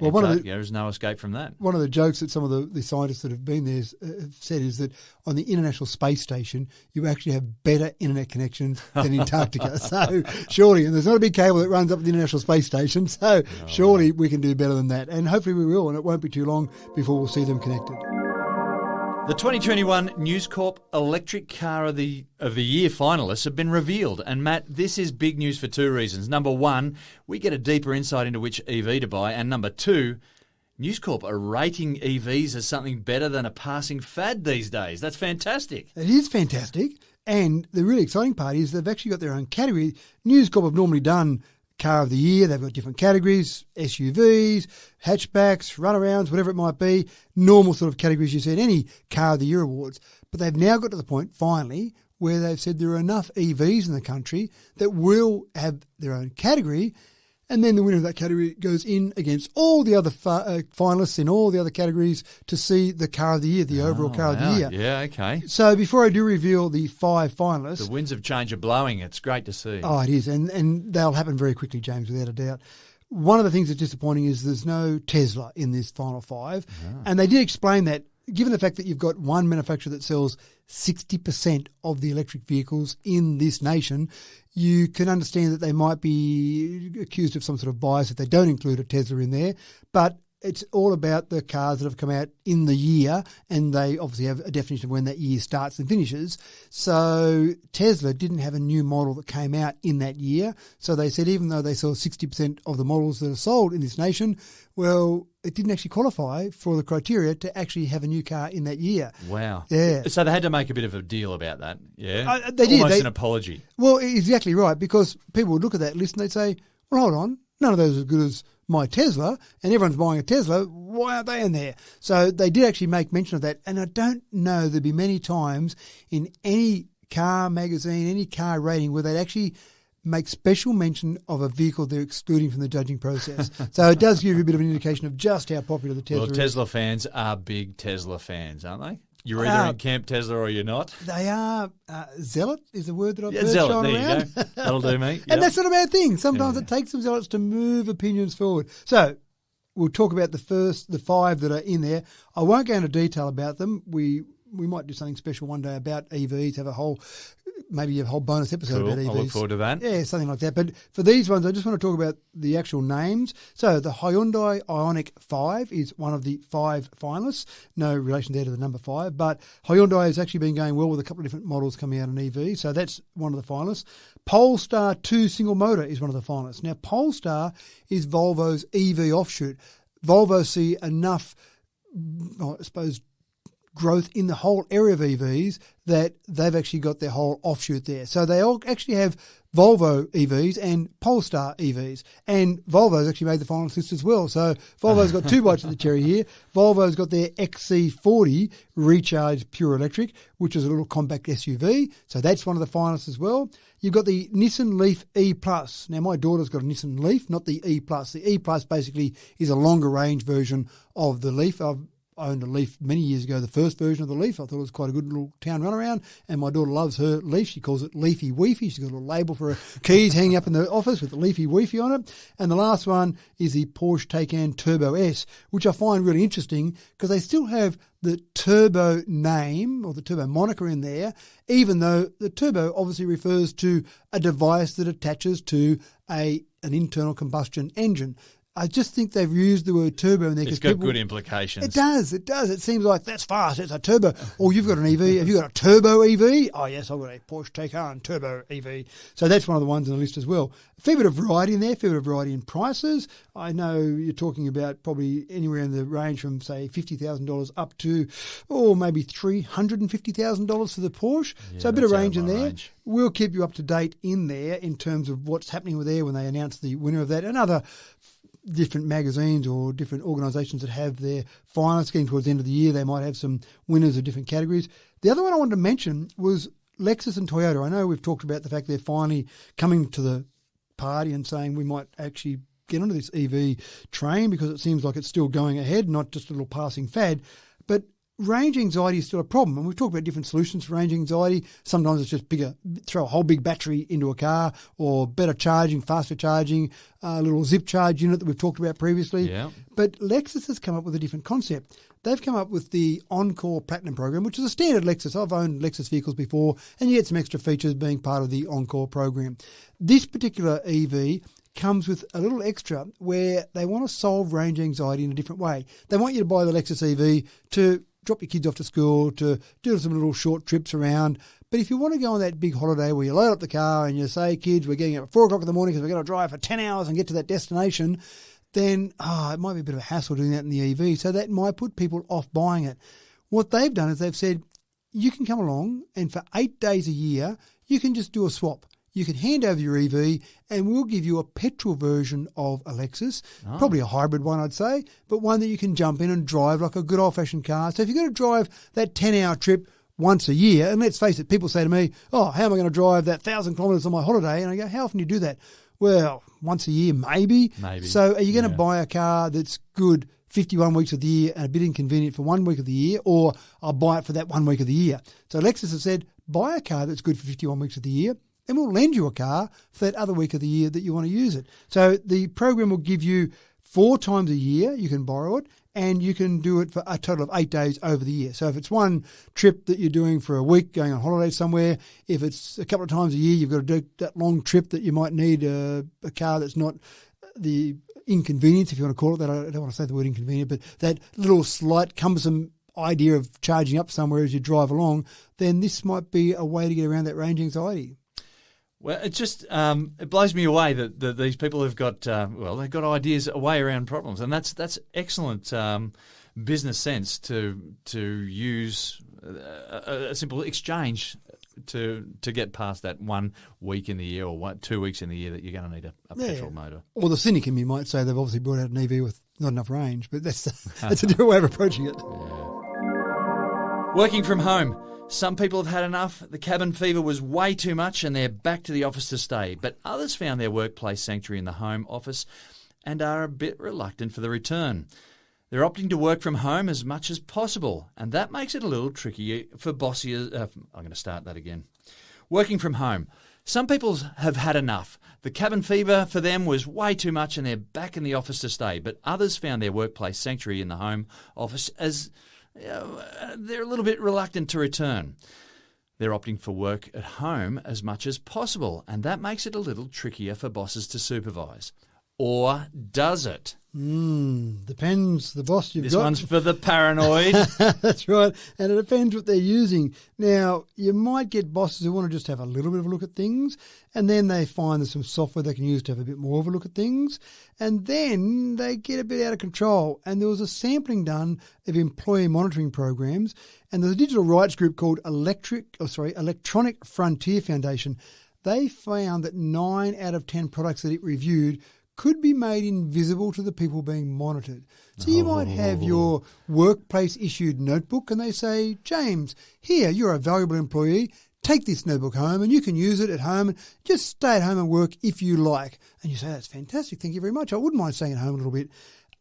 well, there's no escape from that. One of the jokes that some of the scientists that have been there have said is that on the International Space Station, you actually have better internet connections than Antarctica. So surely, and there's not a big cable that runs up the International Space Station, so surely we can do better than that. And hopefully we will, and it won't be too long before we'll see them connected. The 2021 News Corp Electric Car of the Year finalists have been revealed. And Matt, this is big news for two reasons. Number one, we get a deeper insight into which EV to buy. And number two, News Corp are rating EVs as something better than a passing fad these days. That's fantastic. It is fantastic. And the really exciting part is they've actually got their own category. News Corp have normally done car of the year. They've got different categories, SUVs, hatchbacks, runarounds, whatever it might be, normal sort of categories you see in any car of the year awards. But they've now got to the point, finally, where they've said there are enough EVs in the country that will have their own category, and then the winner of that category goes in against all the other finalists in all the other categories to see the car of the year, the overall car of the year. Yeah, okay. So before I do reveal the 5 finalists... The winds of change are blowing. It's great to see. Oh, it is. And they'll happen very quickly, James, without a doubt. One of the things that's disappointing is there's no Tesla in this final 5. And they did explain that, given the fact that you've got one manufacturer that sells 60% of the electric vehicles in this nation, you can understand that they might be accused of some sort of bias if they don't include a Tesla in there. But it's all about the cars that have come out in the year, and they obviously have a definition of when that year starts and finishes. So Tesla didn't have a new model that came out in that year. So they said even though they sell 60% of the models that are sold in this nation, well, it didn't actually qualify for the criteria to actually have a new car in that year. Wow. Yeah. So they had to make a bit of a deal about that, yeah? They did. Almost an apology. Well, exactly right, because people would look at that list and they'd say, well, hold on, none of those are as good as my Tesla, and everyone's buying a Tesla. Why aren't they in there? So they did actually make mention of that, and I don't know there'd be many times in any car magazine, any car rating, where they'd actually make special mention of a vehicle they're excluding from the judging process. So it does give you a bit of an indication of just how popular the Tesla is. Well, Tesla fans are big Tesla fans, aren't they? You're either in Camp Tesla or you're not. They are. Zealot is the word that I've heard zealot, thrown there around. You go. That'll do me. Yep. And that's not a bad thing. Sometimes it takes some zealots to move opinions forward. So we'll talk about the 5 that are in there. I won't go into detail about them. We might do something special one day about EVs, have a whole bonus episode about EVs. I'll look forward to that. Yeah, something like that. But for these ones, I just want to talk about the actual names. So the Hyundai Ioniq 5 is one of the 5 finalists. No relation there to the number 5. But Hyundai has actually been going well with a couple of different models coming out in EV. So that's one of the finalists. Polestar 2 single motor is one of the finalists. Now, Polestar is Volvo's EV offshoot. Volvo see enough, I suppose, growth in the whole area of EVs that they've actually got their whole offshoot there. So they all actually have Volvo EVs and Polestar EVs. And Volvo's actually made the finalist list as well. So Volvo's got 2 bites of the cherry here. Volvo's got their XC40 recharged pure electric, which is a little compact SUV. So that's one of the finalists as well. You've got the Nissan Leaf E+. Now, my daughter's got a Nissan Leaf, not the E+. The E+ basically is a longer range version of the Leaf. I owned a Leaf many years ago, the first version of the Leaf. I thought it was quite a good little town runaround, and my daughter loves her Leaf. She calls it Leafy Weefy. She's got a little label for her keys hanging up in the office with the Leafy Weefy on it. And the last one is the Porsche Taycan Turbo S, which I find really interesting because they still have the Turbo name or the Turbo moniker in there, even though the Turbo obviously refers to a device that attaches to an internal combustion engine. I just think they've used the word turbo in there. It's got good implications. It does. It seems like that's fast. It's a turbo. Or you've got an EV. Have you got a turbo EV? Oh, yes, I've got a Porsche Taycan turbo EV. So that's one of the ones on the list as well. A fair bit of variety in there, a fair bit of variety in prices. I know you're talking about probably anywhere in the range from, say, $50,000 up to, maybe $350,000 for the Porsche. Yeah, so a bit of range in there. We'll keep you up to date in there in terms of what's happening with there when they announce the winner of that. And other different magazines or different organisations that have their finalists getting towards the end of the year, they might have some winners of different categories. The other one I wanted to mention was Lexus and Toyota. I know we've talked about the fact they're finally coming to the party and saying we might actually get onto this EV train because it seems like it's still going ahead, not just a little passing fad. But range anxiety is still a problem, and we've talked about different solutions for range anxiety. Sometimes it's just throw a whole big battery into a car, or better charging, faster charging, a little zip charge unit that we've talked about previously. Yeah. But Lexus has come up with a different concept. They've come up with the Encore Platinum program, which is a standard Lexus. I've owned Lexus vehicles before, and you get some extra features being part of the Encore program. This particular EV comes with a little extra where they want to solve range anxiety in a different way. They want you to buy the Lexus EV to drop your kids off to school, to do some little short trips around. But if you want to go on that big holiday where you load up the car and you say, kids, we're getting up at 4 o'clock in the morning because we're going to drive for 10 hours and get to that destination, then it might be a bit of a hassle doing that in the EV. So that might put people off buying it. What they've done is they've said, you can come along and for 8 days a year, you can just do a swap. you can hand over your EV and we'll give you a petrol version of a Lexus, probably a hybrid one I'd say, but one that you can jump in and drive like a good old-fashioned car. So if you're going to drive that 10-hour trip once a year, and let's face it, people say to me, how am I going to drive that 1,000 kilometres on my holiday? And I go, how often do you do that? Well, once a year, maybe. So are you going to buy a car that's good 51 weeks of the year and a bit inconvenient for 1 week of the year, or I'll buy it for that 1 week of the year? So Lexus has said, buy a car that's good for 51 weeks of the year, and we'll lend you a car for that other week of the year that you want to use it. So the program will give you 4 times a year you can borrow it, and you can do it for a total of 8 days over the year. So if it's one trip that you're doing for a week, going on holiday somewhere, if it's a couple of times a year, you've got to do that long trip that you might need a car that's not the inconvenience, if you want to call it that. I don't want to say the word inconvenient, but that little slight cumbersome idea of charging up somewhere as you drive along, then this might be a way to get around that range anxiety. Well, it just it blows me away that these people have got they've got ideas a way around problems, and that's excellent business sense to use a simple exchange to get past that 1 week in the year or 2 weeks in the year that you're going to need a petrol motor. Or the cynic in me might say they've obviously brought out an EV with not enough range, but that's a different way of approaching it. Yeah. Working from home. Some people have had enough. The cabin fever was way too much and they're back to the office to stay. But others found their workplace sanctuary in the home office and are a bit reluctant for the return. They're opting to work from home as much as possible, and that makes it a little tricky for bossies. I'm going to start that again. Working from home. Some people have had enough. The cabin fever for them was way too much and they're back in the office to stay. But others found their workplace sanctuary in the home office as they're a little bit reluctant to return. They're opting for work at home as much as possible, and that makes it a little trickier for bosses to supervise. Or does it? Depends the boss you've got. This one's for the paranoid. That's right. And it depends what they're using. Now, you might get bosses who want to just have a little bit of a look at things, and then they find there's some software they can use to have a bit more of a look at things, and then they get a bit out of control. And there was a sampling done of employee monitoring programs, and there's a digital rights group called Electronic Frontier Foundation. They found that 9 out of 10 products that it reviewed could be made invisible to the people being monitored. So you might have your workplace issued notebook and they say, James, here, you're a valuable employee. Take this notebook home and you can use it at home and just stay at home and work if you like. And you say, that's fantastic. Thank you very much. I wouldn't mind staying at home a little bit.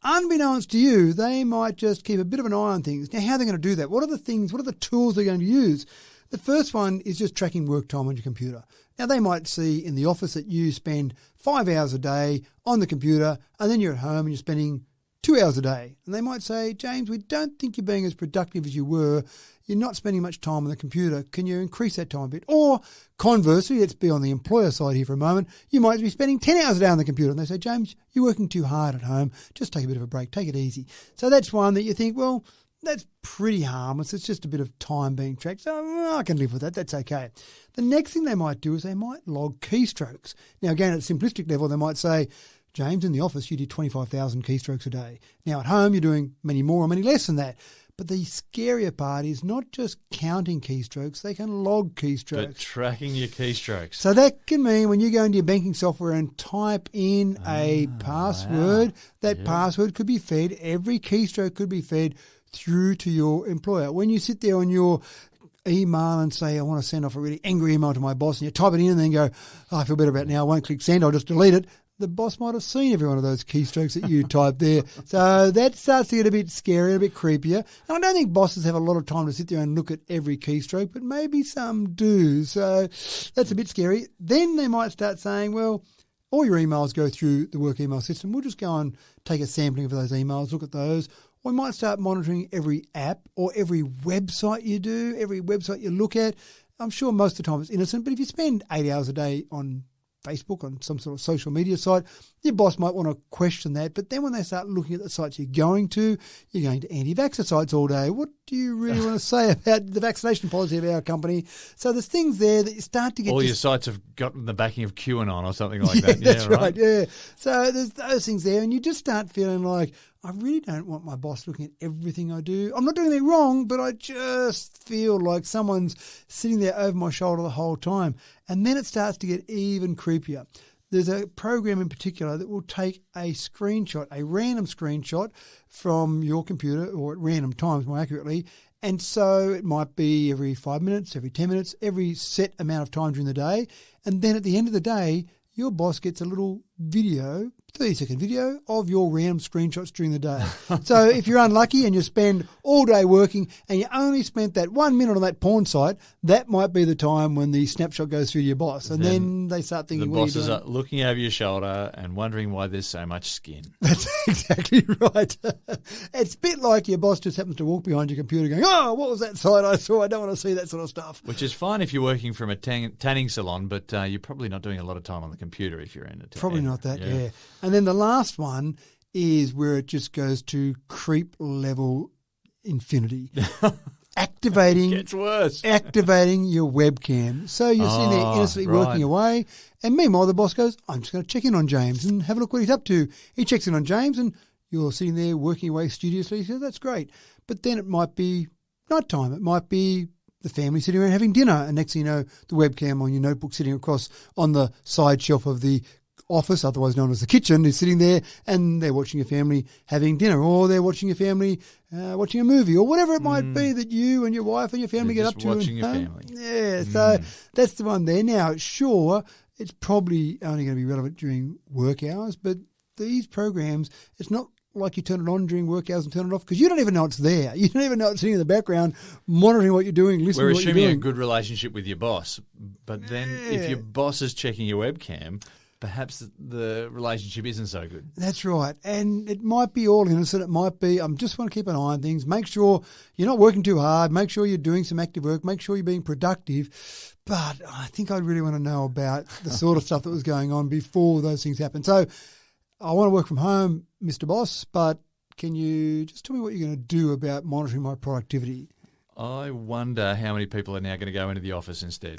Unbeknownst to you, they might just keep a bit of an eye on things. Now, how are they going to do that? What are the tools they're going to use? The first one is just tracking work time on your computer. Now, they might see in the office that you spend 5 hours a day on the computer and then you're at home and you're spending 2 hours a day. And they might say, James, we don't think you're being as productive as you were. You're not spending much time on the computer. Can you increase that time a bit? Or conversely, let's be on the employer side here for a moment. You might be spending 10 hours a day on the computer. And they say, James, you're working too hard at home. Just take a bit of a break. Take it easy. So that's one that you think, well, that's pretty harmless. It's just a bit of time being tracked. So I can live with that. That's okay. The next thing they might do is they might log keystrokes. Now, again, at a simplistic level, they might say, James, in the office, you did 25,000 keystrokes a day. Now, at home, you're doing many more or many less than that. But the scarier part is not just counting keystrokes, they can log keystrokes. But tracking your keystrokes. So that can mean when you go into your banking software and type in a password, that password could be fed, every keystroke could be fed through to your employer. When you sit there on your email and say, I want to send off a really angry email to my boss, and you type it in and then go, I feel better about it now, I won't click send, I'll just delete it. The boss might have seen every one of those keystrokes that you typed there. So that starts to get a bit scary, a bit creepier. And I don't think bosses have a lot of time to sit there and look at every keystroke, but maybe some do. So that's a bit scary. Then they might start saying, well, all your emails go through the work email system. We'll just go and take a sampling of those emails, look at those. We might start monitoring every app or every website you do, every website you look at. I'm sure most of the time it's innocent, but if you spend 8 hours a day on Facebook, on some sort of social media site, your boss might want to question that. But then when they start looking at the sites you're going to anti-vaxxer sites all day. What do you really want to say about the vaccination policy of our company? So there's things there that you start to get... All your sites have got the backing of QAnon or something like that. That's right, yeah. So there's those things there, and you just start feeling like, I really don't want my boss looking at everything I do. I'm not doing anything wrong, but I just feel like someone's sitting there over my shoulder the whole time. And then it starts to get even creepier. There's a program in particular that will take a screenshot, a random screenshot from your computer, or at random times more accurately. And so it might be every 5 minutes, every 10 minutes, every set amount of time during the day. And then at the end of the day, your boss gets a little video, 30-second video of your random screenshots during the day. So if you're unlucky and you spend all day working and you only spent that 1 minute on that porn site, that might be the time when the snapshot goes through to your boss. And then they start thinking, the bosses are looking over your shoulder and wondering why there's so much skin. That's exactly right. It's a bit like your boss just happens to walk behind your computer going, oh, what was that site I saw? I don't want to see that sort of stuff. Which is fine if you're working from a tanning salon, but you're probably not doing a lot of time on the computer if you're in a Probably not that, yeah. And then the last one is where it just goes to creep level infinity. Activating gets worse. Activating your webcam. So you're sitting there innocently working away, and meanwhile the boss goes, I'm just going to check in on James and have a look what he's up to. He checks in on James and you're sitting there working away studiously. So that's great. But then it might be nighttime. It might be the family sitting around having dinner, and next thing you know, the webcam on your notebook sitting across on the side shelf of the office, otherwise known as the kitchen, is sitting there, and they're watching your family having dinner, or they're watching your family watching a movie, or whatever it might be that you and your wife and your family get up to. Watching your family. Yeah, so that's the one there. Now, sure, it's probably only going to be relevant during work hours, but these programs, it's not like you turn it on during work hours and turn it off, because you don't even know it's there. You don't even know it's sitting in the background, monitoring what you're doing, listening to what you're doing. We're assuming a good relationship with your boss, but then if your boss is checking your webcam, perhaps the relationship isn't so good. That's right. And it might be all innocent. It might be, I just want to keep an eye on things. Make sure you're not working too hard. Make sure you're doing some active work. Make sure you're being productive. But I think I'd really want to know about the sort of stuff that was going on before those things happened. So I want to work from home, Mr. Boss, but can you just tell me what you're going to do about monitoring my productivity? I wonder how many people are now going to go into the office instead.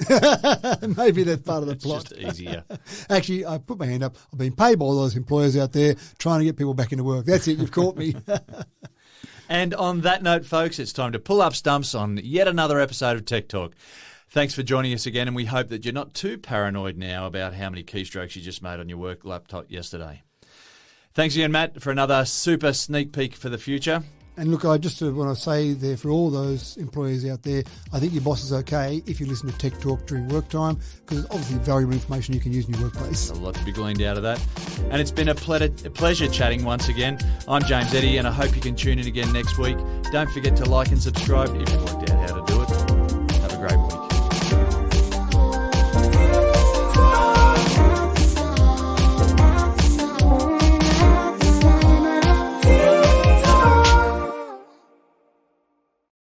Maybe that's part of the plot. It's just easier. Actually, I put my hand up. I've been paid by all those employers out there trying to get people back into work. That's it. You've caught me. And on that note, folks, it's time to pull up stumps on yet another episode of Tech Talk. Thanks for joining us again, and we hope that you're not too paranoid now about how many keystrokes you just made on your work laptop yesterday. Thanks again, Matt, for another super sneak peek for the future. And look, I just want to say there for all those employees out there, I think your boss is okay if you listen to Tech Talk during work time, because it's obviously valuable information you can use in your workplace. A lot to be gleaned out of that. And it's been a pleasure chatting once again. I'm James Eddy, and I hope you can tune in again next week. Don't forget to like and subscribe if you worked